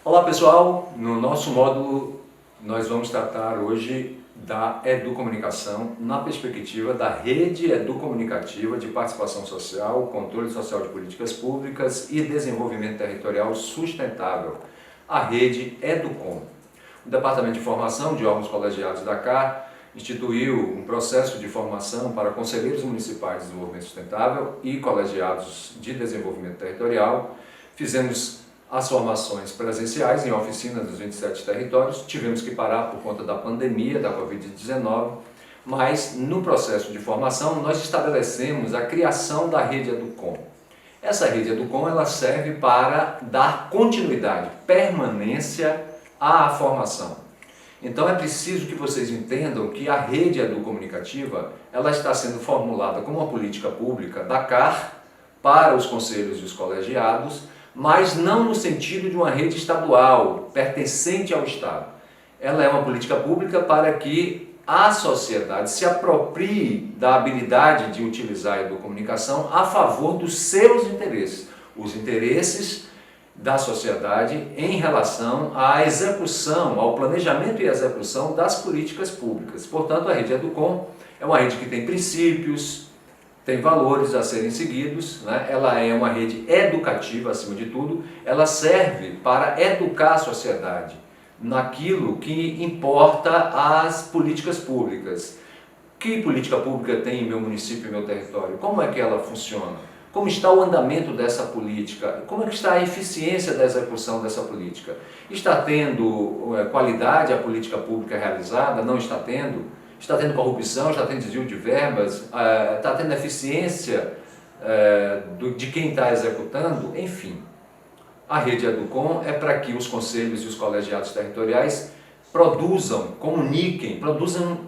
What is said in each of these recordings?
Olá pessoal, no nosso módulo nós vamos tratar hoje da educomunicação na perspectiva da rede educomunicativa de participação social, controle social de políticas públicas e desenvolvimento territorial sustentável, a rede Educom. O Departamento de Formação de órgãos colegiados da CAR instituiu um processo de formação para conselheiros municipais de desenvolvimento sustentável e colegiados de desenvolvimento territorial. Fizemos as formações presenciais em oficinas dos 27 territórios, tivemos que parar por conta da pandemia, da Covid-19, mas no processo de formação nós estabelecemos a criação da rede Educom. Essa rede Educom ela serve para dar continuidade, permanência à formação. Então é preciso que vocês entendam que a rede educomunicativa ela está sendo formulada como uma política pública da CAR para os conselhos e os colegiados, mas não no sentido de uma rede estadual, pertencente ao Estado. Ela é uma política pública para que a sociedade se aproprie da habilidade de utilizar a educomunicação a favor dos seus interesses, os interesses da sociedade em relação à execução, ao planejamento e execução das políticas públicas. Portanto, a rede Educom é uma rede que tem princípios, tem valores a serem seguidos, né? Ela é uma rede educativa, acima de tudo, ela serve para educar a sociedade naquilo que importa às políticas públicas. Que política pública tem em meu município e meu território? Como é que ela funciona? Como está o andamento dessa política? Como é que está a eficiência da execução dessa política? Está tendo qualidade a política pública realizada? Não está tendo? Está tendo corrupção, está tendo desvio de verbas, está tendo eficiência de quem está executando, enfim. A rede Educom é para que os conselhos e os colegiados territoriais produzam, comuniquem, produzam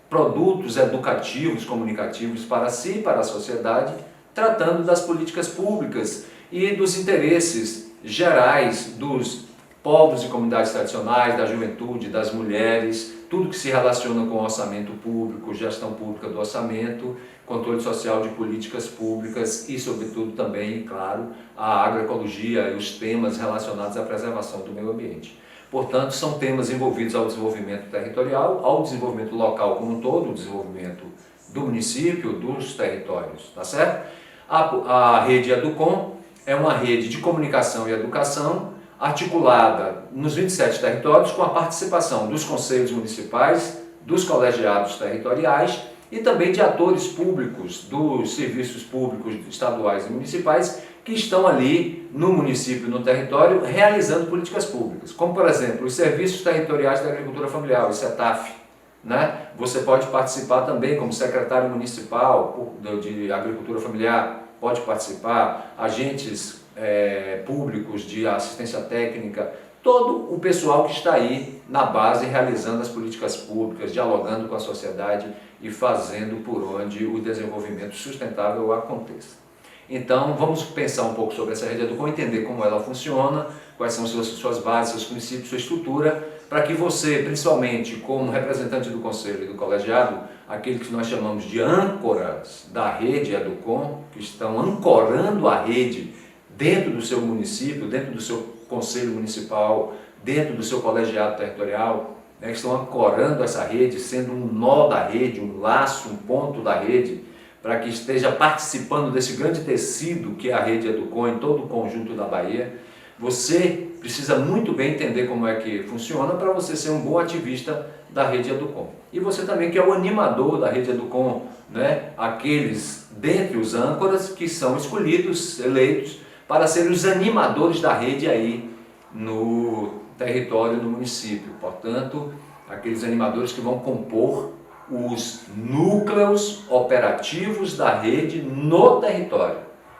produtos educativos, comunicativos para si e para a sociedade, tratando das políticas públicas e dos interesses gerais dos povos e comunidades tradicionais, da juventude, das mulheres, tudo que se relaciona com orçamento público, gestão pública do orçamento, controle social de políticas públicas e, sobretudo, também, claro, a agroecologia e os temas relacionados à preservação do meio ambiente. Portanto, são temas envolvidos ao desenvolvimento territorial, ao desenvolvimento local como um todo, o desenvolvimento do município, dos territórios, tá certo? A rede Educom é uma rede de comunicação e educação articulada nos 27 territórios com a participação dos conselhos municipais, dos colegiados territoriais e também de atores públicos, dos serviços públicos estaduais e municipais que estão ali no município, no território, realizando políticas públicas, como por exemplo os serviços territoriais da agricultura familiar, o CETAF, né? Você pode participar também como secretário municipal de agricultura familiar, pode participar, agentes públicos de assistência técnica, todo o pessoal que está aí na base realizando as políticas públicas, dialogando com a sociedade e fazendo por onde o desenvolvimento sustentável aconteça. Então vamos pensar um pouco sobre essa rede Educom, entender como ela funciona, quais são suas bases, seus princípios, sua estrutura, para que você, principalmente como representante do conselho e do colegiado, aqueles que nós chamamos de âncoras da rede Educom, que estão ancorando a rede dentro do seu município, dentro do seu conselho municipal, dentro do seu colegiado territorial, né, que estão ancorando essa rede, sendo um nó da rede, um laço, um ponto da rede, para que esteja participando desse grande tecido que é a rede Educom em todo o conjunto da Bahia. Você precisa muito bem entender como é que funciona para você ser um bom ativista da rede Educom. E você também que é o animador da rede Educom, né, aqueles dentre os âncoras que são escolhidos, eleitos, para serem os animadores da rede aí no território do município. Portanto, aqueles animadores que vão compor os núcleos operativos da rede no território.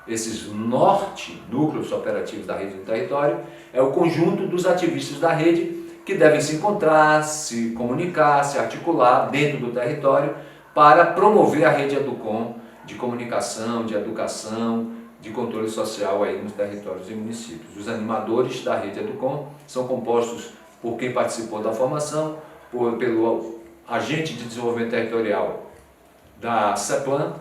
Esses núcleos operativos da rede no território é o conjunto dos ativistas da rede que devem se encontrar, se comunicar, se articular dentro do território para promover a rede Educom de comunicação, de educação, de controle social aí nos territórios e municípios. Os animadores da rede Educom são compostos por quem participou da formação, pelo agente de desenvolvimento territorial da CEPLAN,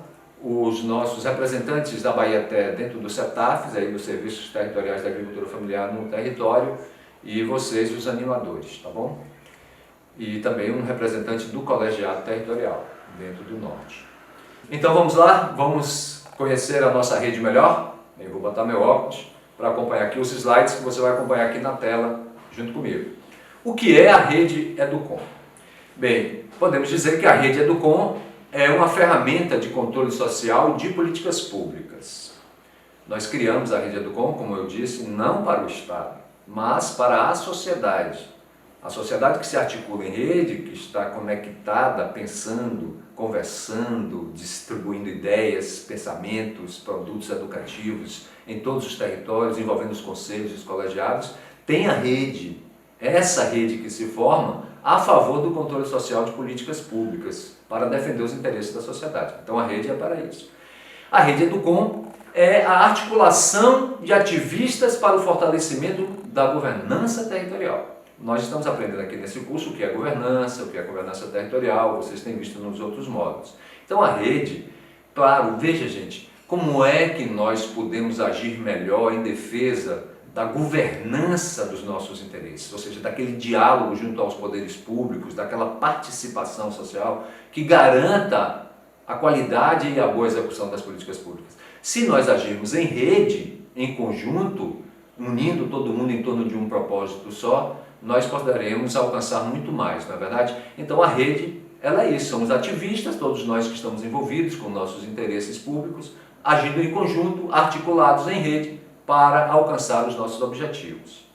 os nossos representantes da Bahia Até dentro do CETAFs, aí dos Serviços Territoriais da Agricultura Familiar no território, e vocês, os animadores, tá bom? E também um representante do colegiado territorial, dentro do Norte. Então vamos lá, vamos conhecer a nossa rede melhor. Eu vou botar meu óculos para acompanhar aqui os slides que você vai acompanhar aqui na tela junto comigo. O que é a rede Educom? Bem, podemos dizer que a rede Educom é uma ferramenta de controle social de políticas públicas. Nós criamos a rede Educom, como eu disse, não para o Estado, mas para a sociedade. A sociedade que se articula em rede, que está conectada, pensando, conversando, distribuindo ideias, pensamentos, produtos educativos em todos os territórios, envolvendo os conselhos e os colegiados, tem a rede, essa rede que se forma a favor do controle social de políticas públicas, para defender os interesses da sociedade. Então a rede é para isso. A rede Educom é a articulação de ativistas para o fortalecimento da governança territorial. Nós estamos aprendendo aqui nesse curso o que é governança, o que é governança territorial, vocês têm visto nos outros módulos. Então a rede, claro, veja gente, como é que nós podemos agir melhor em defesa da governança dos nossos interesses, ou seja, daquele diálogo junto aos poderes públicos, daquela participação social que garanta a qualidade e a boa execução das políticas públicas. Se nós agirmos em rede, em conjunto, unindo todo mundo em torno de um propósito só, nós poderemos alcançar muito mais, não é verdade? Então a rede, ela é isso, somos ativistas, todos nós que estamos envolvidos com nossos interesses públicos, agindo em conjunto, articulados em rede, para alcançar os nossos objetivos.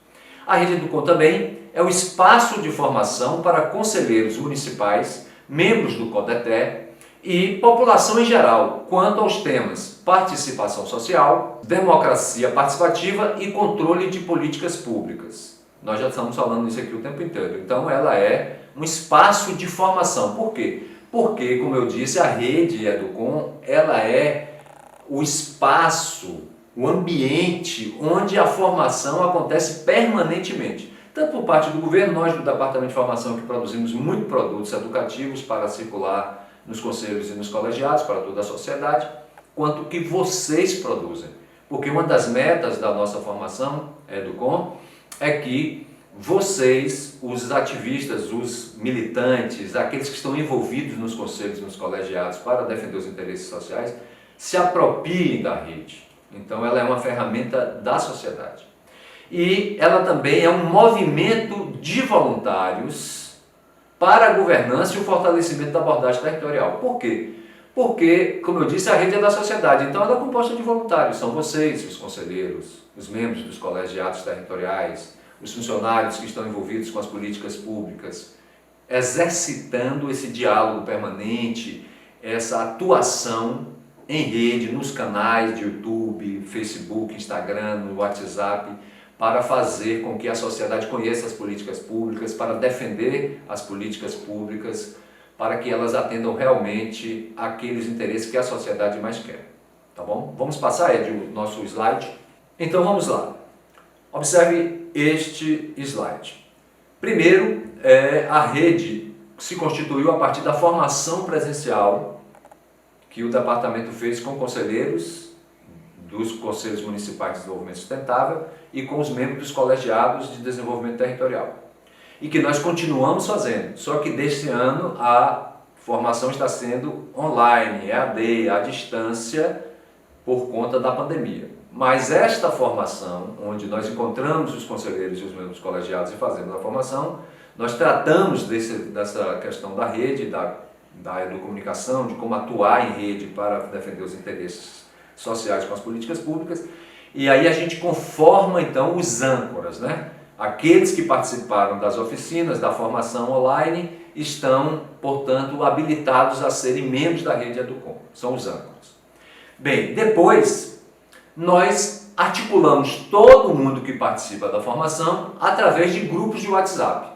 A rede Educom também é o espaço de formação para conselheiros municipais, membros do CODETE e população em geral, quanto aos temas participação social, democracia participativa e controle de políticas públicas. Nós já estamos falando isso aqui o tempo inteiro. Então ela é um espaço de formação. Por quê? Porque, como eu disse, a rede Educom, ela é o espaço, o ambiente onde a formação acontece permanentemente. Tanto por parte do governo, nós do Departamento de Formação que produzimos muitos produtos educativos para circular nos conselhos e nos colegiados, para toda a sociedade, quanto que vocês produzem. Porque uma das metas da nossa formação Educom é que vocês, os ativistas, os militantes, aqueles que estão envolvidos nos conselhos e nos colegiados para defender os interesses sociais, se apropriem da rede. Então ela é uma ferramenta da sociedade. E ela também é um movimento de voluntários para a governança e o fortalecimento da abordagem territorial. Por quê? Porque, como eu disse, a rede é da sociedade, então ela é composta de voluntários, são vocês, os conselheiros, os membros dos colegiados territoriais, os funcionários que estão envolvidos com as políticas públicas, exercitando esse diálogo permanente, essa atuação em rede, nos canais de YouTube, Facebook, Instagram, no WhatsApp, para fazer com que a sociedade conheça as políticas públicas, para defender as políticas públicas, para que elas atendam realmente aqueles interesses que a sociedade mais quer. Tá bom? Vamos passar, Ed, o nosso slide? Então vamos lá. Observe este slide. Primeiro, a rede se constituiu a partir da formação presencial que o departamento fez com conselheiros dos Conselhos Municipais de Desenvolvimento Sustentável e com os membros dos colegiados de desenvolvimento territorial. E que nós continuamos fazendo, só que deste ano a formação está sendo online, EAD, à distância, por conta da pandemia. Mas esta formação, onde nós encontramos os conselheiros e os membros colegiados e fazemos a formação, nós tratamos dessa questão da rede, da educomunicação, de como atuar em rede para defender os interesses sociais com as políticas públicas, e aí a gente conforma então os âncoras, né? Aqueles que participaram das oficinas, da formação online, estão, portanto, habilitados a serem membros da rede Educom, são os âncoras. Bem, depois nós articulamos todo mundo que participa da formação através de grupos de WhatsApp.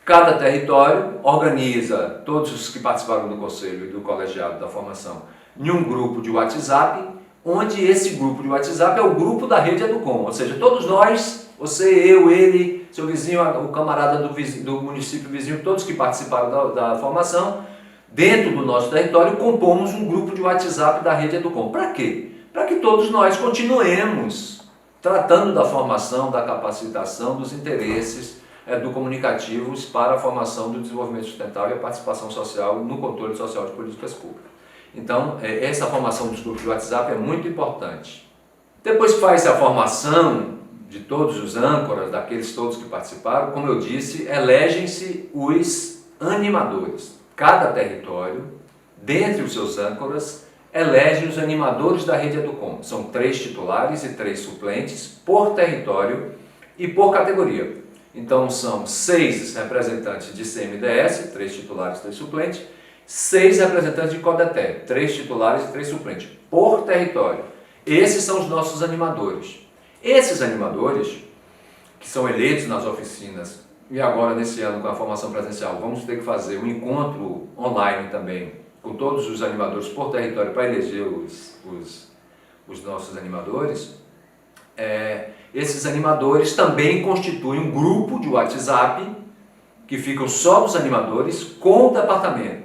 Cada território organiza todos os que participaram do conselho e do colegiado da formação em um grupo de WhatsApp, onde esse grupo de WhatsApp é o grupo da rede Educom, ou seja, todos nós, você, eu, ele, seu vizinho, o camarada do município vizinho, todos que participaram da formação, dentro do nosso território, compomos um grupo de WhatsApp da rede Educom. Para quê? Para que todos nós continuemos tratando da formação, da capacitação, dos interesses educomunicativos para a formação do desenvolvimento sustentável e a participação social no controle social de políticas públicas. Então, essa formação dos grupos de WhatsApp é muito importante. Depois que faz a formação de todos os âncoras, daqueles todos que participaram, como eu disse, elegem-se os animadores. Cada território, dentre os seus âncoras, elege os animadores da rede Educom. São 3 titulares e 3 suplentes por território e por categoria. Então são 6 representantes de CMDS, 3 titulares e 3 suplentes, 6 representantes de CODETE, 3 titulares e 3 suplentes, por território. Esses são os nossos animadores. Esses animadores, que são eleitos nas oficinas, e agora nesse ano com a formação presencial, vamos ter que fazer um encontro online também, com todos os animadores por território para eleger os nossos animadores. Esses animadores também constituem um grupo de WhatsApp que ficam só dos animadores com o departamento.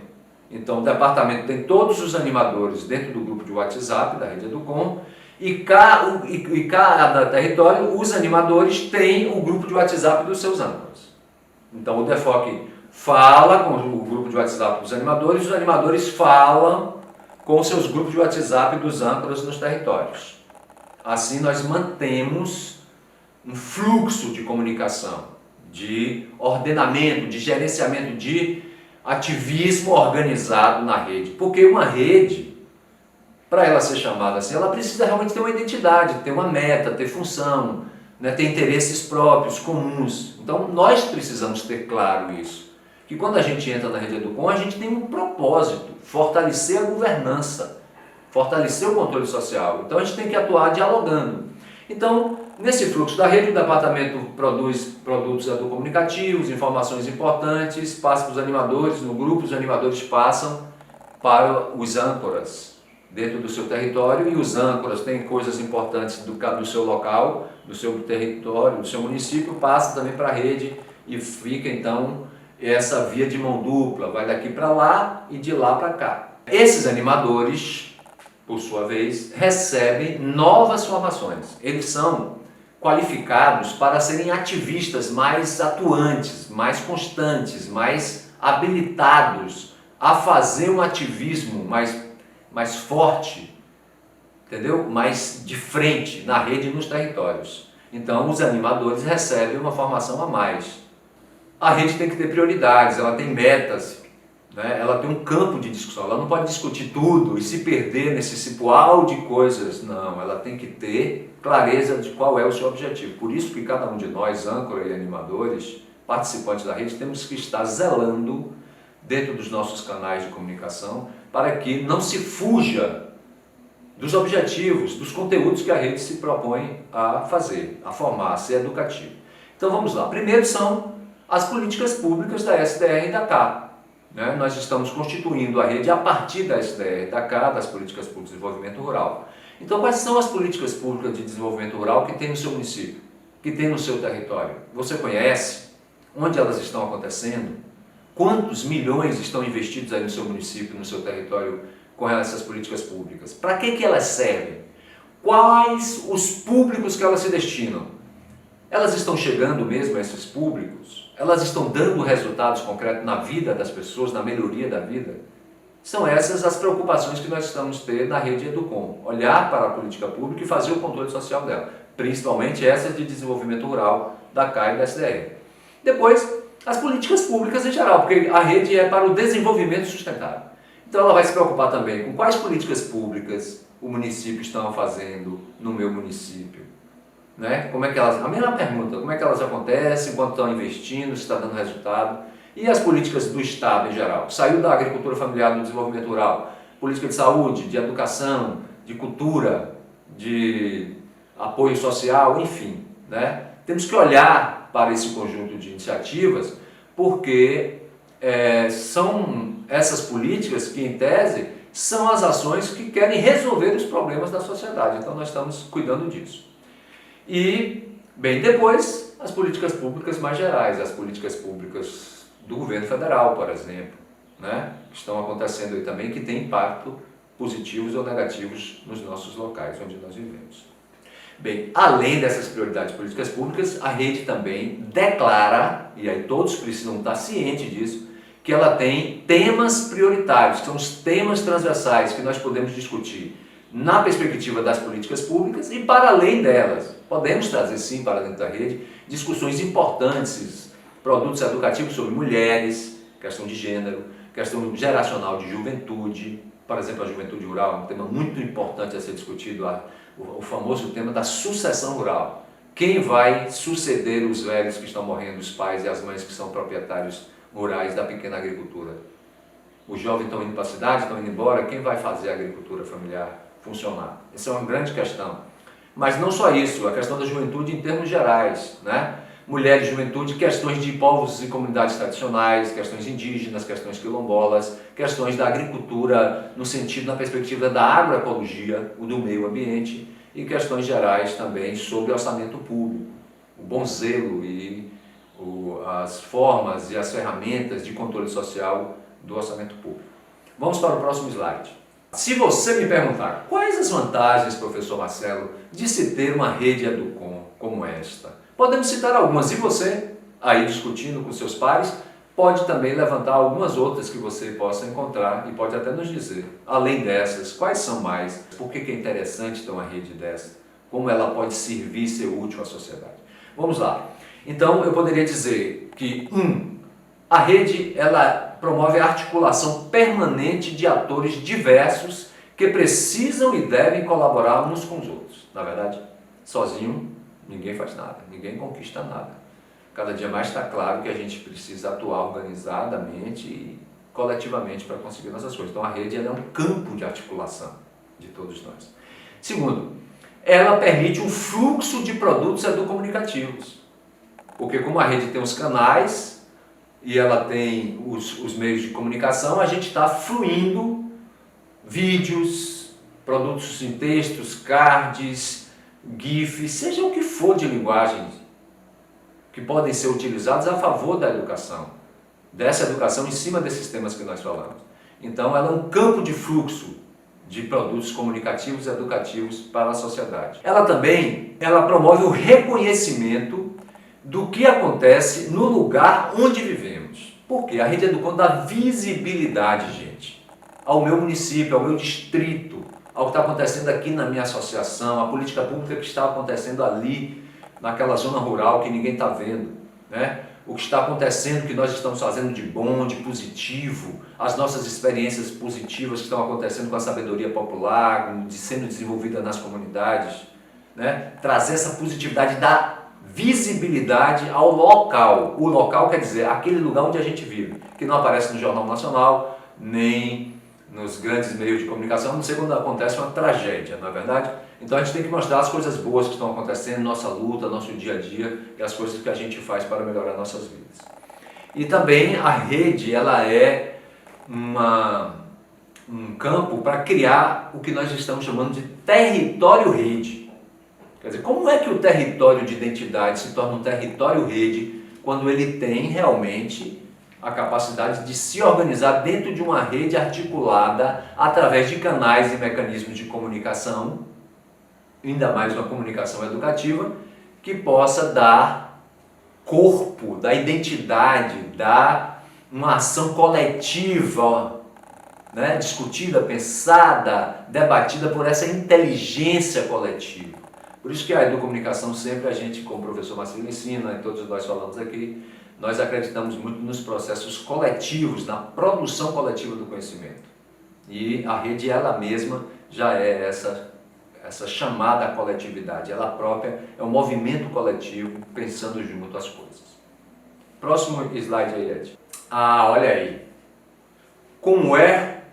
Então o departamento tem todos os animadores dentro do grupo de WhatsApp da rede Educom e cada território, os animadores têm o grupo de WhatsApp dos seus âncoras. Então o DEFOC fala com o grupo de WhatsApp dos animadores, os animadores falam com os seus grupos de WhatsApp dos âncoras nos territórios. Assim nós mantemos um fluxo de comunicação, de ordenamento, de gerenciamento, de ativismo organizado na rede. Porque uma rede, para ela ser chamada assim, ela precisa realmente ter uma identidade, ter uma meta, ter função, né, ter interesses próprios, comuns. Então nós precisamos ter claro isso. Que quando a gente entra na rede Educom, a gente tem um propósito, fortalecer a governança, fortalecer o controle social. Então a gente tem que atuar dialogando. Então, nesse fluxo da rede, o departamento produz produtos educomunicativos, informações importantes, passa para os animadores, no grupo os animadores passam para os âncoras dentro do seu território, e os âncoras têm coisas importantes do seu local, do seu território, do seu município, passa também para a rede e fica então essa via de mão dupla, vai daqui para lá e de lá para cá. Esses animadores, por sua vez, recebem novas formações. Eles são qualificados para serem ativistas mais atuantes, mais constantes, mais habilitados a fazer um ativismo mais forte, entendeu? Mais de frente na rede e nos territórios. Então os animadores recebem uma formação a mais. A rede tem que ter prioridades, ela tem metas, né? Ela tem um campo de discussão, ela não pode discutir tudo e se perder nesse cipoal de coisas, não, ela tem que ter clareza de qual é o seu objetivo. Por isso que cada um de nós, âncora e animadores, participantes da rede, temos que estar zelando dentro dos nossos canais de comunicação para que não se fuja dos objetivos, dos conteúdos que a rede se propõe a fazer, a formar, a ser educativo. Então vamos lá. Primeiro são as políticas públicas da SDR e da CA. Né? Nós estamos constituindo a rede a partir da SDR e da CA, das políticas públicas de desenvolvimento rural. Então quais são as políticas públicas de desenvolvimento rural que tem no seu município, que tem no seu território? Você conhece? Onde elas estão acontecendo? Quantos milhões estão investidos aí no seu município, no seu território, com essas políticas públicas? Para que elas servem? Quais os públicos que elas se destinam? Elas estão chegando mesmo a esses públicos? Elas estão dando resultados concretos na vida das pessoas, na melhoria da vida? São essas as preocupações que nós estamos tendo na rede Educom. Olhar para a política pública e fazer o controle social dela. Principalmente essas de desenvolvimento rural da CA e da SDR. Depois, as políticas públicas em geral, porque a rede é para o desenvolvimento sustentável. Então ela vai se preocupar também com quais políticas públicas o município está fazendo no meu município. Né? Como é que elas, a mesma pergunta, como é que elas acontecem, quanto estão investindo, se está dando resultado. E as políticas do Estado em geral. Saiu da agricultura familiar do desenvolvimento rural, política de saúde, de educação, de cultura, de apoio social, enfim. Né? Temos que olhar para esse conjunto de iniciativas, porque são essas políticas que, em tese, são as ações que querem resolver os problemas da sociedade. Então nós estamos cuidando disso. E, bem, depois, as políticas públicas mais gerais, as políticas públicas do governo federal, por exemplo, né, que estão acontecendo aí também, que têm impacto positivos ou negativos nos nossos locais onde nós vivemos. Bem, além dessas prioridades políticas públicas, a rede também declara, e aí todos precisam estar cientes disso, que ela tem temas prioritários, que são os temas transversais que nós podemos discutir na perspectiva das políticas públicas e para além delas. Podemos trazer sim para dentro da rede discussões importantes, produtos educativos sobre mulheres, questão de gênero, questão geracional de juventude, por exemplo, a juventude rural, um tema muito importante a ser discutido, o famoso tema da sucessão rural. Quem vai suceder os velhos que estão morrendo, os pais e as mães que são proprietários rurais da pequena agricultura? Os jovens estão indo para a cidade, estão indo embora, quem vai fazer a agricultura familiar funcionar? Essa é uma grande questão. Mas não só isso, a questão da juventude em termos gerais, né? Mulher e juventude, questões de povos e comunidades tradicionais, questões indígenas, questões quilombolas, questões da agricultura no sentido, na perspectiva da agroecologia, do meio ambiente, e questões gerais também sobre orçamento público, o bom zelo e as formas e as ferramentas de controle social do orçamento público. Vamos para o próximo slide. Se você me perguntar quais as vantagens, professor Marcelo, de se ter uma rede Educom como esta, podemos citar algumas, e você, aí discutindo com seus pares, pode também levantar algumas outras que você possa encontrar e pode até nos dizer, além dessas, quais são mais, por que é interessante ter uma rede dessa, como ela pode servir e ser útil à sociedade. Vamos lá. Então, eu poderia dizer que, a rede ela promove a articulação permanente de atores diversos que precisam e devem colaborar uns com os outros. Na verdade, sozinho ninguém faz nada, ninguém conquista nada. Cada dia mais está claro que a gente precisa atuar organizadamente e coletivamente para conseguir nossas coisas. Então a rede ela é um campo de articulação de todos nós. Segundo, ela permite um fluxo de produtos educomunicativos. Porque como a rede tem os canais e ela tem os meios de comunicação, a gente está fluindo vídeos, produtos em textos, cards, GIFs, seja o que for de linguagem que podem ser utilizados a favor da educação, dessa educação em cima desses temas que nós falamos. Então ela é um campo de fluxo de produtos comunicativos e educativos para a sociedade. Ela também promove o reconhecimento do que acontece no lugar onde vivemos. Por quê? A Rede Educom dá visibilidade, gente, ao meu município, ao meu distrito, ao que está acontecendo aqui na minha associação, a política pública que está acontecendo ali, naquela zona rural que ninguém está vendo, né? O que está acontecendo, que nós estamos fazendo de bom, de positivo, as nossas experiências positivas que estão acontecendo com a sabedoria popular, sendo desenvolvida nas comunidades, né? Trazer essa positividade da visibilidade ao local. O local quer dizer aquele lugar onde a gente vive, que não aparece no Jornal Nacional, nem nos grandes meios de comunicação, não sei quando acontece uma tragédia, não é verdade? Então a gente tem que mostrar as coisas boas que estão acontecendo, nossa luta, nosso dia a dia e as coisas que a gente faz para melhorar nossas vidas. E também a rede, ela é um campo para criar o que nós estamos chamando de território rede. Quer dizer, como é que o território de identidade se torna um território rede quando ele tem realmente a capacidade de se organizar dentro de uma rede articulada através de canais e mecanismos de comunicação, ainda mais uma comunicação educativa, que possa dar corpo, dar identidade, dar uma ação coletiva, né, discutida, pensada, debatida por essa inteligência coletiva. Por isso que a educomunicação sempre a gente, como o professor Marcelo ensina, e todos nós falamos aqui, nós acreditamos muito nos processos coletivos, na produção coletiva do conhecimento. E a rede ela mesma já é essa chamada coletividade. Ela própria é um movimento coletivo pensando junto as coisas. Próximo slide aí, Ed. Olha aí. Como é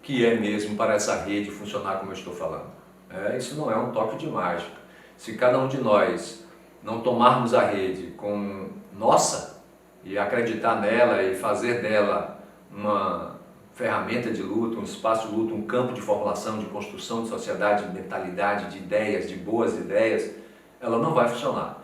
que é mesmo para essa rede funcionar como eu estou falando? Isso não é um toque de mágica. Se cada um de nós não tomarmos a rede como nossa, e acreditar nela e fazer dela uma ferramenta de luta, um espaço de luta, um campo de formulação, de construção de sociedade, de mentalidade, de ideias, de boas ideias, ela não vai funcionar.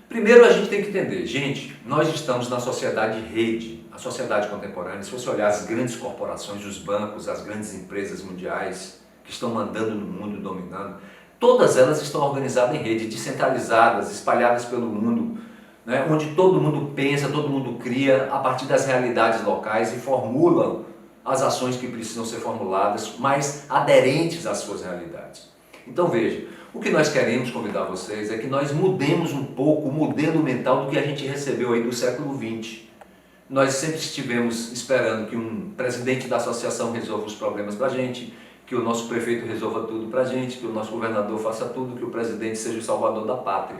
Primeiro a gente tem que entender, gente, nós estamos na sociedade rede, a sociedade contemporânea. Se você olhar as grandes corporações, os bancos, as grandes empresas mundiais que estão mandando no mundo, dominando, Todas elas estão organizadas em rede, descentralizadas, espalhadas pelo mundo, né? Onde todo mundo pensa, todo mundo cria a partir das realidades locais e formulam as ações que precisam ser formuladas, mais aderentes às suas realidades. Então veja, o que nós queremos convidar vocês é que nós mudemos um pouco o modelo mental do que a gente recebeu aí do século XX. Nós sempre estivemos esperando que um presidente da associação resolva os problemas para a gente, que o nosso prefeito resolva tudo para a gente, que o nosso governador faça tudo, que o presidente seja o salvador da pátria.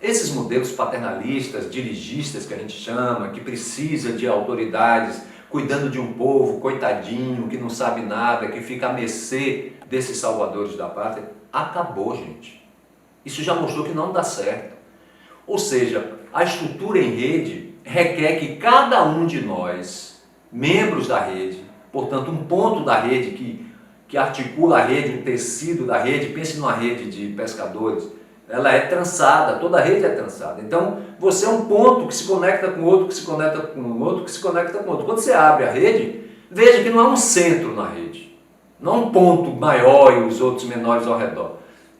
Esses modelos paternalistas, dirigistas que a gente chama, que precisa de autoridades, cuidando de um povo coitadinho, que não sabe nada, que fica à mercê desses salvadores da pátria, acabou, gente. Isso já mostrou que não dá certo. Ou seja, a estrutura em rede requer que cada um de nós, membros da rede, portanto um ponto da rede que articula a rede, um tecido da rede, pense numa rede de pescadores, ela é trançada, toda a rede é trançada. Então, você é um ponto que se conecta com outro, que se conecta com outro, que se conecta com outro. Quando você abre a rede, veja que não é um centro na rede, não é um ponto maior e os outros menores ao redor.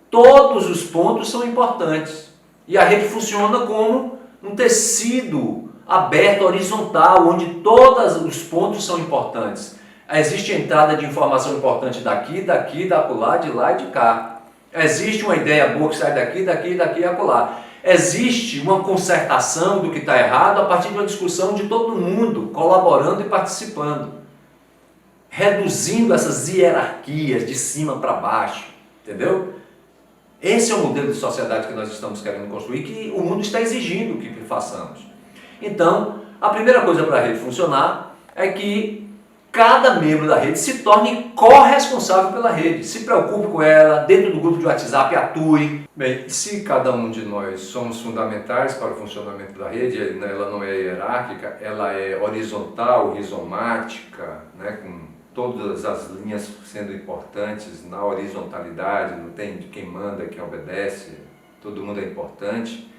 Todos os pontos são importantes. E a rede funciona como um tecido aberto, horizontal, onde todos os pontos são importantes. Existe entrada de informação importante daqui, da acolá, de lá e de cá. Existe uma ideia boa que sai daqui e acolá. Existe uma concertação do que está errado a partir de uma discussão de todo mundo, colaborando e participando. Reduzindo essas hierarquias de cima para baixo, entendeu? Esse é o modelo de sociedade que nós estamos querendo construir, que o mundo está exigindo que façamos. Então, a primeira coisa para a rede funcionar é que cada membro da rede se torne corresponsável pela rede, se preocupe com ela, dentro do grupo de WhatsApp atue. Bem, se cada um de nós somos fundamentais para o funcionamento da rede, ela não é hierárquica, ela é horizontal, rizomática, né, com todas as linhas sendo importantes na horizontalidade, não tem de quem manda, quem obedece, todo mundo é importante.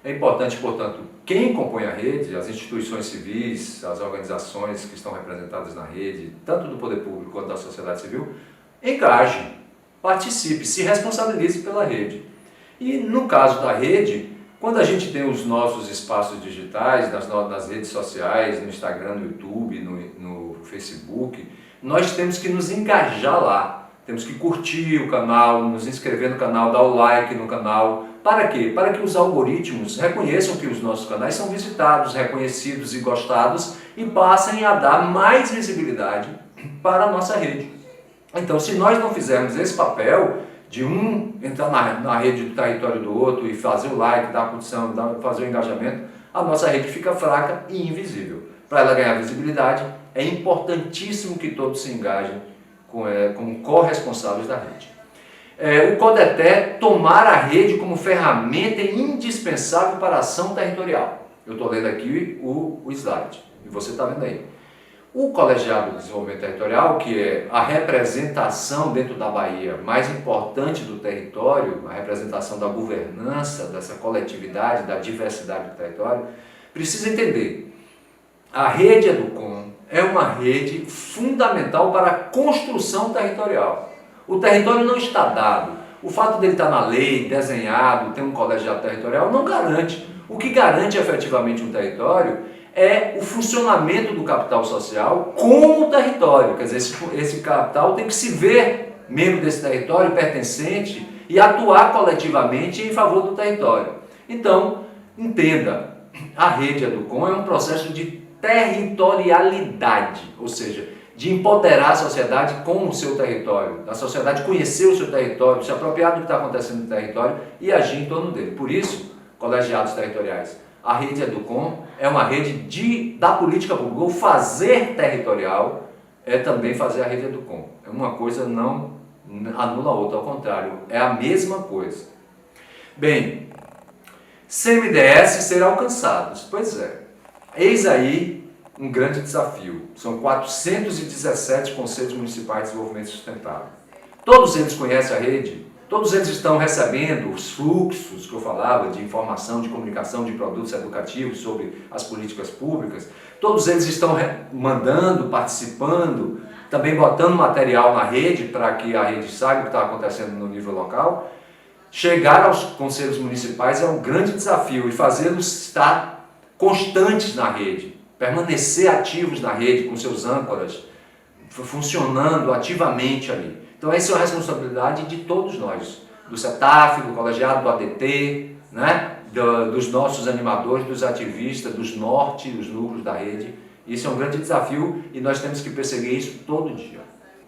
É importante, portanto, quem compõe a rede, as instituições civis, as organizações que estão representadas na rede, tanto do poder público quanto da sociedade civil, engaje, participe, se responsabilize pela rede. E no caso da rede, quando a gente tem os nossos espaços digitais, nas redes sociais, no Instagram, no YouTube, no Facebook, nós temos que nos engajar lá. Temos que curtir o canal, nos inscrever no canal, dar o like no canal. Para quê? Para que os algoritmos reconheçam que os nossos canais são visitados, reconhecidos e gostados e passem a dar mais visibilidade para a nossa rede. Então, se nós não fizermos esse papel de um entrar na rede do território do outro e fazer o like, dar a curtição, fazer o engajamento, a nossa rede fica fraca e invisível. Para ela ganhar visibilidade, é importantíssimo que todos se engajem como corresponsáveis da rede. O CODETE tomar a rede como ferramenta indispensável para a ação territorial. Eu estou lendo aqui o slide, e você está vendo aí. O Colegiado de Desenvolvimento Territorial, que é a representação dentro da Bahia mais importante do território, a representação da governança, dessa coletividade, da diversidade do território, precisa entender. A rede Educom é uma rede fundamental para a construção territorial. O território não está dado. O fato dele estar na lei, desenhado, ter um colegiado territorial, não garante. O que garante efetivamente um território é o funcionamento do capital social com o território. Quer dizer, esse capital tem que se ver membro desse território, pertencente, e atuar coletivamente em favor do território. Então, entenda, a rede Educom é um processo de territorialidade, ou seja, de empoderar a sociedade com o seu território, da sociedade conhecer o seu território, se apropriar do que está acontecendo no território e agir em torno dele. Por isso, colegiados territoriais, a rede Educom é uma rede da política pública. O fazer territorial é também fazer a rede Educom. Uma coisa não anula a outra, ao contrário, é a mesma coisa. Bem, CMDS ser alcançados. Pois é, eis aí um grande desafio. São 417 Conselhos Municipais de Desenvolvimento Sustentável. Todos eles conhecem a rede, todos eles estão recebendo os fluxos que eu falava de informação, de comunicação, de produtos educativos sobre as políticas públicas. Todos eles estão mandando, participando também botando material na rede para que a rede saiba o que está acontecendo no nível local. Chegar aos conselhos municipais é um grande desafio e fazê-los estar constantes na rede, permanecer ativos na rede com seus âncoras, funcionando ativamente ali. Então essa é uma responsabilidade de todos nós, do CETAF, do colegiado, do ADT, né? Dos nossos animadores, dos ativistas, dos norte, dos núcleos da rede. Isso é um grande desafio e nós temos que perseguir isso todo dia.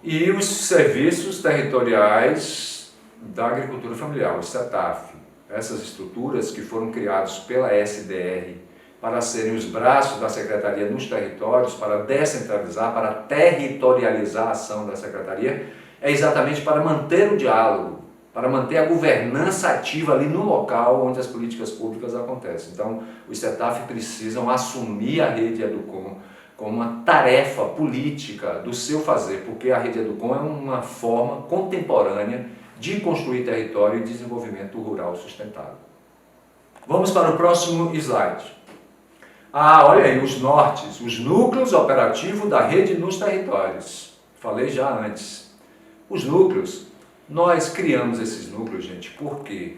E os serviços territoriais da agricultura familiar, o CETAF, essas estruturas que foram criadas pela SDR para serem os braços da Secretaria nos territórios, para descentralizar, para territorializar a ação da Secretaria, é exatamente para manter o diálogo, para manter a governança ativa ali no local onde as políticas públicas acontecem. Então, os CETAF precisam assumir a rede Educom como uma tarefa política do seu fazer, porque a rede Educom é uma forma contemporânea de construir território e desenvolvimento rural sustentável. Vamos para o próximo slide. Olha aí, os nortes, os núcleos operativos da rede nos territórios. Falei já antes. Os núcleos, nós criamos esses núcleos, gente, porque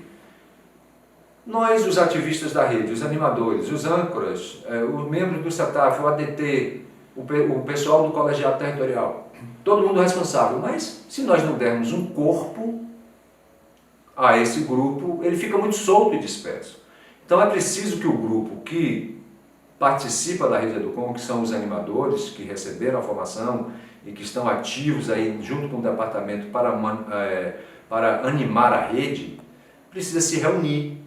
nós, os ativistas da rede, os animadores, os âncoras, os membros do CETAF, o ADT, o pessoal do colegiado territorial, todo mundo responsável, mas se nós não dermos um corpo a esse grupo, ele fica muito solto e disperso. Então é preciso que o grupo que participa da rede Educom, que são os animadores que receberam a formação e que estão ativos aí junto com o departamento para animar a rede, precisa se reunir,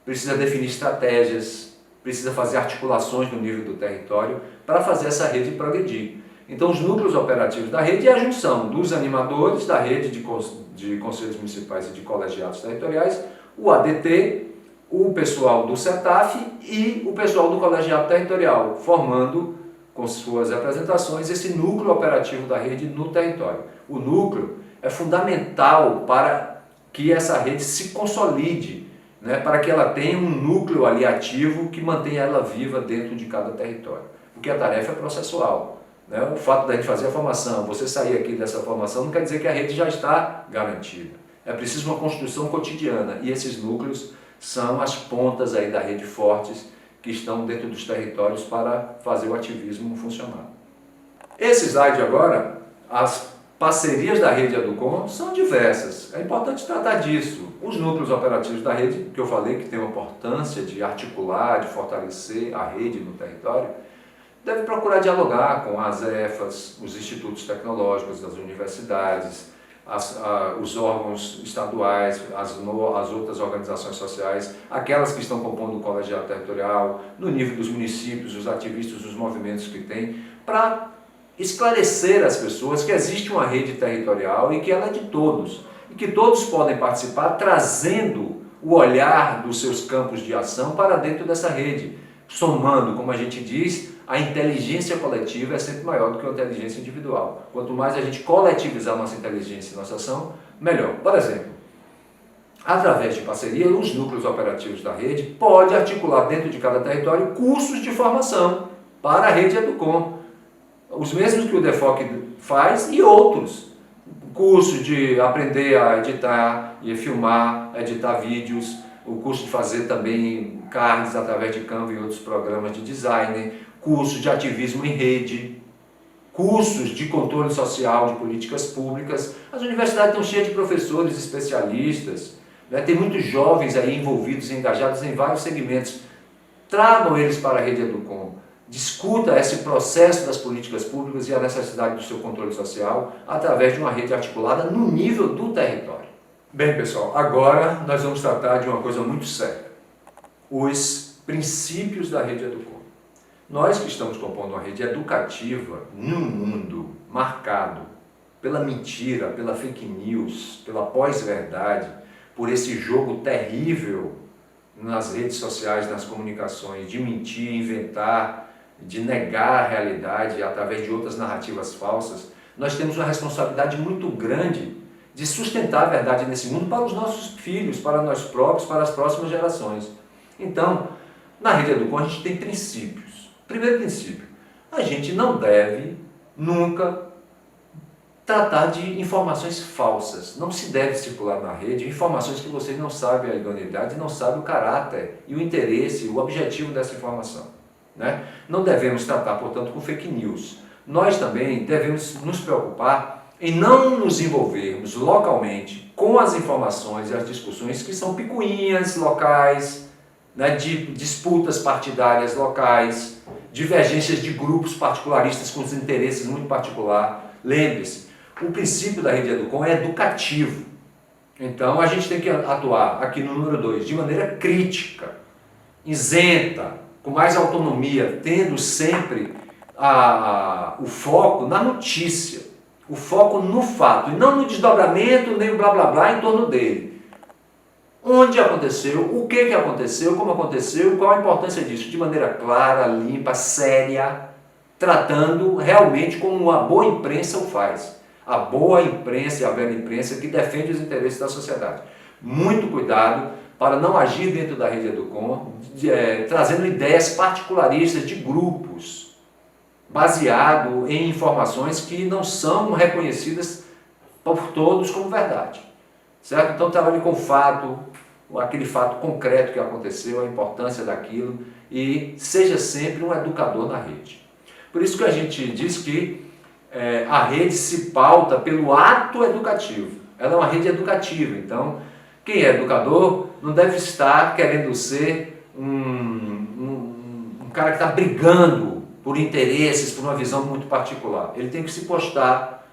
precisa definir estratégias, precisa fazer articulações no nível do território para fazer essa rede progredir. Então os núcleos operativos da rede é a junção dos animadores da rede de conselhos municipais e de colegiados territoriais, o ADT, o pessoal do CETAF e o pessoal do colegiado territorial, formando com suas representações esse núcleo operativo da rede no território. O núcleo é fundamental para que essa rede se consolide, né, para que ela tenha um núcleo ali ativo que mantenha ela viva dentro de cada território. Porque a tarefa é processual. Né? O fato da gente fazer a formação, você sair aqui dessa formação, não quer dizer que a rede já está garantida. É preciso uma construção cotidiana e esses núcleos são as pontas aí da rede fortes que estão dentro dos territórios para fazer o ativismo funcionar. Esse slide agora, as parcerias da rede Educom são diversas. É importante tratar disso. Os núcleos operativos da rede, que eu falei que tem a importância de articular, de fortalecer a rede no território, deve procurar dialogar com as EFAs, os institutos tecnológicos, as universidades, os órgãos estaduais, as outras organizações sociais, aquelas que estão compondo o colegiado territorial, no nível dos municípios, os ativistas, os movimentos que tem, para esclarecer às pessoas que existe uma rede territorial e que ela é de todos, e que todos podem participar trazendo o olhar dos seus campos de ação para dentro dessa rede, somando, como a gente diz, a inteligência coletiva é sempre maior do que a inteligência individual. Quanto mais a gente coletivizar nossa inteligência e nossa ação, melhor. Por exemplo, através de parceria, os núcleos operativos da rede podem articular dentro de cada território cursos de formação para a rede Educom. Os mesmos que o DEFOC faz e outros. Curso de aprender a editar e filmar, editar vídeos, o curso de fazer também cards através de Canva e outros programas de design, cursos de ativismo em rede, cursos de controle social de políticas públicas. As universidades estão cheias de professores especialistas, né? Tem muitos jovens aí envolvidos, engajados em vários segmentos. Tragam eles para a rede Educom. Discuta esse processo das políticas públicas e a necessidade do seu controle social através de uma rede articulada no nível do território. Bem, pessoal, agora nós vamos tratar de uma coisa muito séria. Os princípios da rede Educom. Nós que estamos compondo uma rede educativa num mundo marcado pela mentira, pela fake news, pela pós-verdade, por esse jogo terrível nas redes sociais, nas comunicações, de mentir, inventar, de negar a realidade através de outras narrativas falsas, nós temos uma responsabilidade muito grande de sustentar a verdade nesse mundo para os nossos filhos, para nós próprios, para as próximas gerações. Então, na rede Educom a gente tem princípios. Primeiro princípio, a gente não deve nunca tratar de informações falsas. Não se deve circular na rede informações que vocês não sabem a idoneidade, não sabem o caráter e o interesse, o objetivo dessa informação, né? Não devemos tratar, portanto, com fake news. Nós também devemos nos preocupar em não nos envolvermos localmente com as informações e as discussões que são picuinhas locais, né, de disputas partidárias locais, divergências de grupos particularistas com os interesses muito particulares. Lembre-se, o princípio da Rede Educom é educativo. Então a gente tem que atuar aqui no número 2 de maneira crítica, isenta, com mais autonomia, tendo sempre o foco na notícia, o foco no fato, e não no desdobramento, nem o blá blá blá em torno dele. Onde aconteceu, o que aconteceu, como aconteceu, qual a importância disso, de maneira clara, limpa, séria, tratando realmente como uma boa imprensa o faz. A boa imprensa e a velha imprensa que defende os interesses da sociedade. Muito cuidado para não agir dentro da Rede Educom, trazendo ideias particularistas de grupos, baseado em informações que não são reconhecidas por todos como verdade. Certo? Então trabalhe com o fato, aquele fato concreto que aconteceu, a importância daquilo, e seja sempre um educador na rede. Por isso que a gente diz que a rede se pauta pelo ato educativo. Ela é uma rede educativa, então quem é educador não deve estar querendo ser um cara que está brigando por interesses, por uma visão muito particular. Ele tem que se postar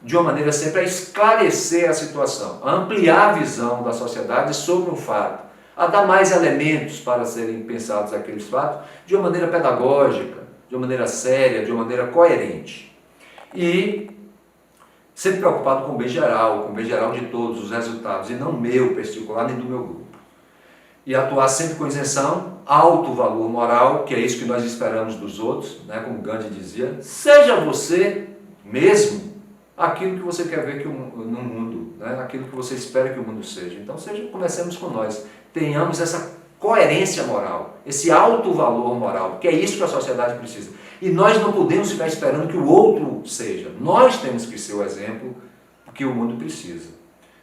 de uma maneira sempre a esclarecer a situação, a ampliar a visão da sociedade sobre um fato, a dar mais elementos para serem pensados aqueles fatos de uma maneira pedagógica, de uma maneira séria, de uma maneira coerente. E sempre preocupado com o bem geral de todos os resultados, e não meu particular nem do meu grupo. E atuar sempre com isenção, alto valor moral, que é isso que nós esperamos dos outros, né? Como Gandhi dizia, seja você mesmo aquilo que você quer ver no mundo, né? Aquilo que você espera que o mundo seja. Então comecemos com nós, tenhamos essa coerência moral, esse alto valor moral, porque é isso que a sociedade precisa. E nós não podemos ficar esperando que o outro seja. Nós temos que ser o exemplo que o mundo precisa,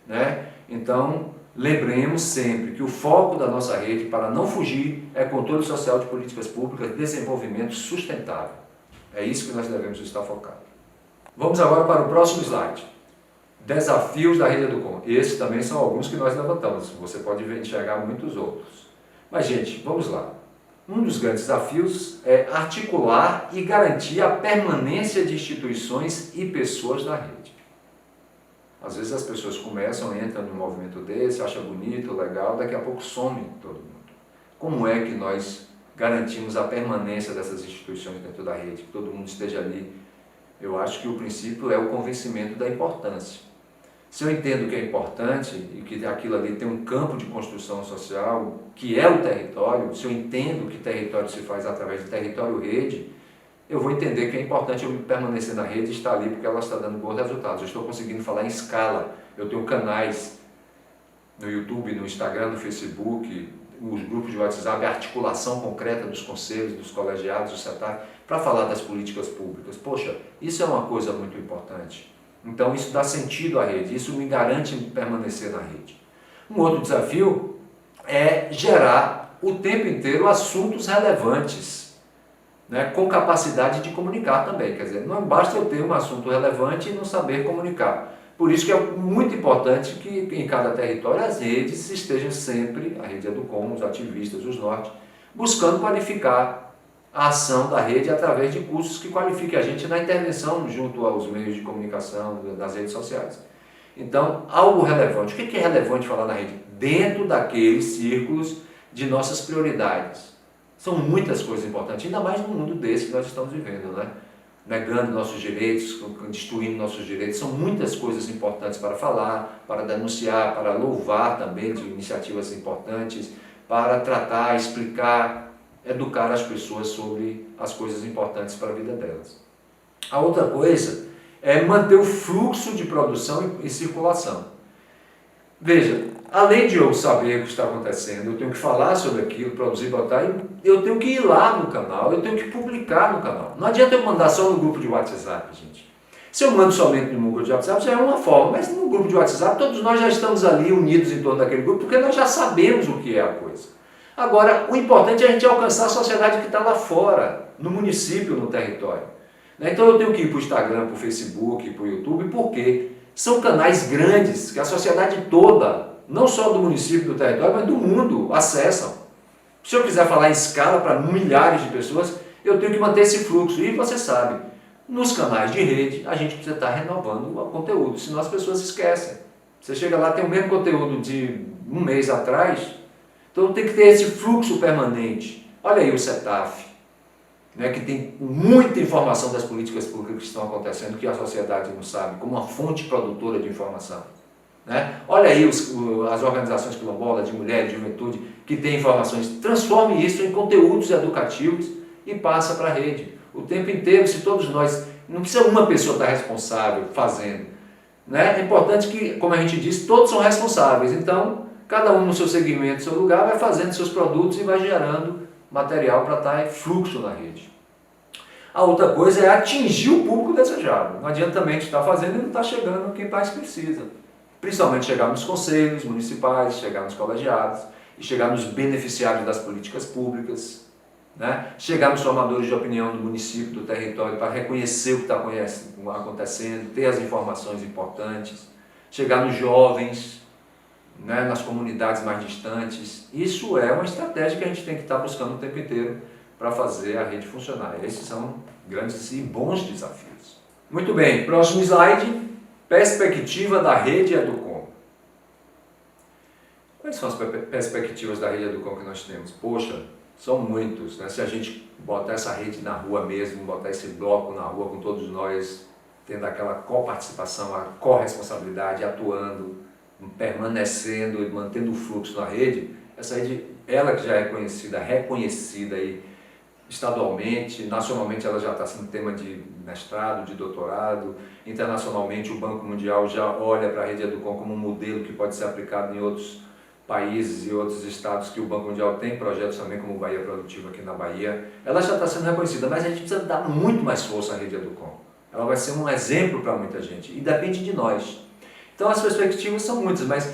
né? Então, lembremos sempre que o foco da nossa rede, para não fugir, é controle social de políticas públicas e desenvolvimento sustentável. É isso que nós devemos estar focados. Vamos agora para o próximo slide. Desafios da Rede Educom. Esses também são alguns que nós levantamos. Você pode enxergar muitos outros. Mas, gente, vamos lá. Um dos grandes desafios é articular e garantir a permanência de instituições e pessoas na rede. Às vezes as pessoas começam, entram num movimento desse, acham bonito, legal, daqui a pouco some todo mundo. Como é que nós garantimos a permanência dessas instituições dentro da rede, que todo mundo esteja ali? Eu acho que o princípio é o convencimento da importância. Se eu entendo que é importante e que aquilo ali tem um campo de construção social, que é o território, se eu entendo que território se faz através de território-rede, eu vou entender que é importante eu permanecer na rede e estar ali porque ela está dando bons resultados. Eu estou conseguindo falar em escala. Eu tenho canais no YouTube, no Instagram, no Facebook, os grupos de WhatsApp, a articulação concreta dos conselhos, dos colegiados, do CETAC, para falar das políticas públicas. Poxa, isso é uma coisa muito importante. Então isso dá sentido à rede, isso me garante permanecer na rede. Um outro desafio é gerar o tempo inteiro assuntos relevantes, né, com capacidade de comunicar também. Quer dizer, não basta eu ter um assunto relevante e não saber comunicar. Por isso que é muito importante que em cada território as redes estejam sempre, a Rede Educom, os ativistas, os norte, buscando qualificar a ação da rede através de cursos que qualifiquem a gente na intervenção junto aos meios de comunicação, das redes sociais. Então, algo relevante. O que é relevante falar na rede? Dentro daqueles círculos de nossas prioridades. São muitas coisas importantes, ainda mais no mundo desse que nós estamos vivendo, né? Negando nossos direitos, destruindo nossos direitos. São muitas coisas importantes para falar, para denunciar, para louvar também de iniciativas importantes, para tratar, explicar, educar as pessoas sobre as coisas importantes para a vida delas. A outra coisa é manter o fluxo de produção e circulação. Veja, além de eu saber o que está acontecendo, eu tenho que falar sobre aquilo, produzir, botar, eu tenho que ir lá no canal, eu tenho que publicar no canal. Não adianta eu mandar só no grupo de WhatsApp, gente. Se eu mando somente no grupo de WhatsApp, já é uma forma, mas no grupo de WhatsApp todos nós já estamos ali unidos em torno daquele grupo, porque nós já sabemos o que é a coisa. Agora, o importante é a gente alcançar a sociedade que está lá fora, no município, no território. Então eu tenho que ir para o Instagram, para o Facebook, para o YouTube, porque são canais grandes que a sociedade toda, não só do município, do território, mas do mundo, acessam. Se eu quiser falar em escala para milhares de pessoas, eu tenho que manter esse fluxo. E você sabe, nos canais de rede, a gente precisa estar renovando o conteúdo, senão as pessoas esquecem. Você chega lá, tem o mesmo conteúdo de um mês atrás, então tem que ter esse fluxo permanente. Olha aí o CETAF, né, que tem muita informação das políticas públicas que estão acontecendo, que a sociedade não sabe, como uma fonte produtora de informação. Né? Olha aí as organizações quilombolas, de mulher, de juventude, que têm informações. Transforme isso em conteúdos educativos e passa para a rede. O tempo inteiro, se todos nós, não precisa uma pessoa estar responsável fazendo. Né? É importante que, como a gente disse, todos são responsáveis. Então, cada um no seu segmento, no seu lugar, vai fazendo seus produtos e vai gerando material para estar em fluxo na rede. A outra coisa é atingir o público desejado. Não adianta também estar fazendo e não estar chegando quem mais precisa. Principalmente chegar nos conselhos municipais, chegar nos colegiados, e chegar nos beneficiários das políticas públicas, né? Chegar nos formadores de opinião do município, do território, para reconhecer o que está acontecendo, ter as informações importantes, chegar nos jovens, né? Nas comunidades mais distantes. Isso é uma estratégia que a gente tem que estar buscando o tempo inteiro para fazer a rede funcionar. Esses são grandes e bons desafios. Muito bem, próximo slide. Perspectiva da rede Educom. Quais são as perspectivas da rede Educom que nós temos? Poxa, são muitos, né? Se a gente botar essa rede na rua mesmo, botar esse bloco na rua com todos nós, tendo aquela coparticipação, a corresponsabilidade, atuando, permanecendo e mantendo o fluxo na rede, essa rede, ela que já é reconhecida aí estadualmente, nacionalmente ela já está sendo tema de mestrado, de doutorado, internacionalmente o Banco Mundial já olha para a rede Educom como um modelo que pode ser aplicado em outros países e outros estados que o Banco Mundial tem projetos também, como o Bahia Produtiva aqui na Bahia. Ela já está sendo reconhecida, mas a gente precisa dar muito mais força à rede Educom. Ela vai ser um exemplo para muita gente e depende de nós. Então as perspectivas são muitas, mas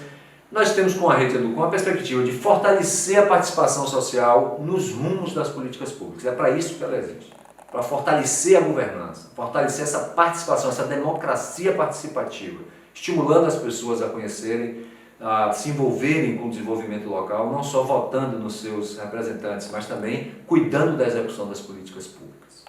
nós temos com a rede Educom a perspectiva de fortalecer a participação social nos rumos das políticas públicas. É para isso que ela existe. Para fortalecer a governança, fortalecer essa participação, essa democracia participativa, estimulando as pessoas a conhecerem, a se envolverem com o desenvolvimento local, não só votando nos seus representantes, mas também cuidando da execução das políticas públicas.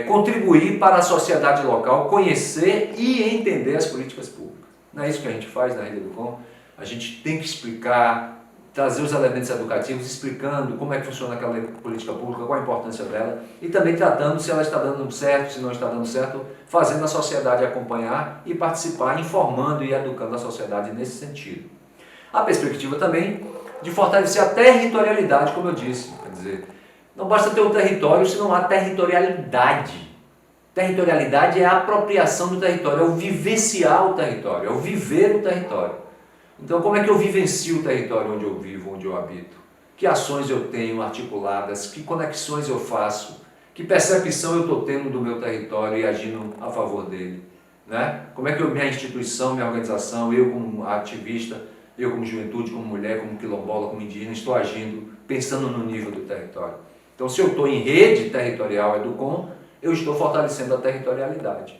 Contribuir para a sociedade local conhecer e entender as políticas públicas. Não é isso que a gente faz na rede Educom? A gente tem que explicar, trazer os elementos educativos, explicando como é que funciona aquela política pública, qual a importância dela, e também tratando se ela está dando certo, se não está dando certo, fazendo a sociedade acompanhar e participar, informando e educando a sociedade nesse sentido. A perspectiva também de fortalecer a territorialidade, como eu disse, quer dizer, não basta ter um território se não há territorialidade. Territorialidade é a apropriação do território, é o vivenciar o território, é o viver o território. Então, como é que eu vivencio o território onde eu vivo, onde eu habito? Que ações eu tenho articuladas? Que conexões eu faço? Que percepção eu estou tendo do meu território e agindo a favor dele? Né? Como é que minha instituição, minha organização, eu como ativista, eu como juventude, como mulher, como quilombola, como indígena, estou agindo pensando no nível do território? Então, se eu estou em rede territorial Educom, eu estou fortalecendo a territorialidade.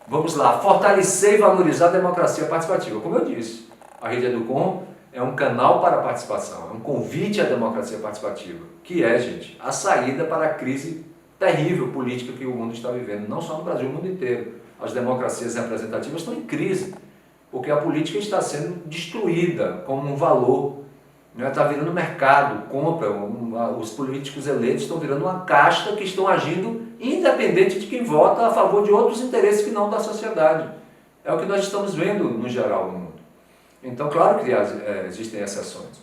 Vamos lá, fortalecer e valorizar a democracia participativa. Como eu disse, a rede Educom é um canal para a participação, é um convite à democracia participativa, que é, gente, a saída para a crise terrível política que o mundo está vivendo, não só no Brasil, no mundo inteiro. As democracias representativas estão em crise, porque a política está sendo destruída como um valor, né? Está virando mercado, compra, os políticos eleitos estão virando uma casta que estão agindo independente de quem vota a favor de outros interesses que não da sociedade. É o que nós estamos vendo no geral no mundo. Então, claro que existem exceções,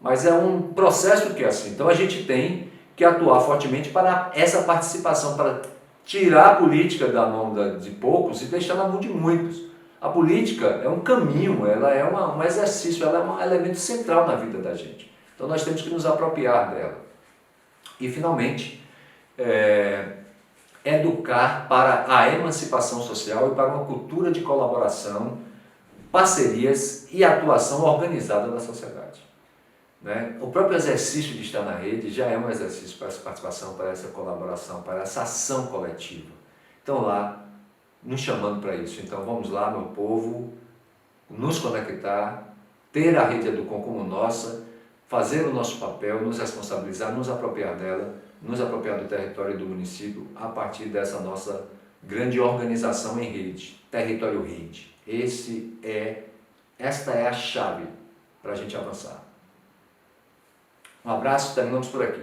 mas é um processo que é assim. Então, a gente tem que atuar fortemente para essa participação, para tirar a política da mão de poucos e deixar na mão de muitos. A política é um caminho, ela é um exercício, ela é um elemento central na vida da gente. Então, nós temos que nos apropriar dela. E, finalmente, educar para a emancipação social e para uma cultura de colaboração, parcerias e atuação organizada da sociedade. Né? O próprio exercício de estar na rede já é um exercício para essa participação, para essa colaboração, para essa ação coletiva. Então lá, nos chamando para isso. Então vamos lá, meu povo, nos conectar, ter a rede Educom como nossa, fazer o nosso papel, nos responsabilizar, nos apropriar dela, nos apropriar do território e do município a partir dessa nossa grande organização em rede, território rede. Esta é a chave para a gente avançar. Um abraço, terminamos por aqui.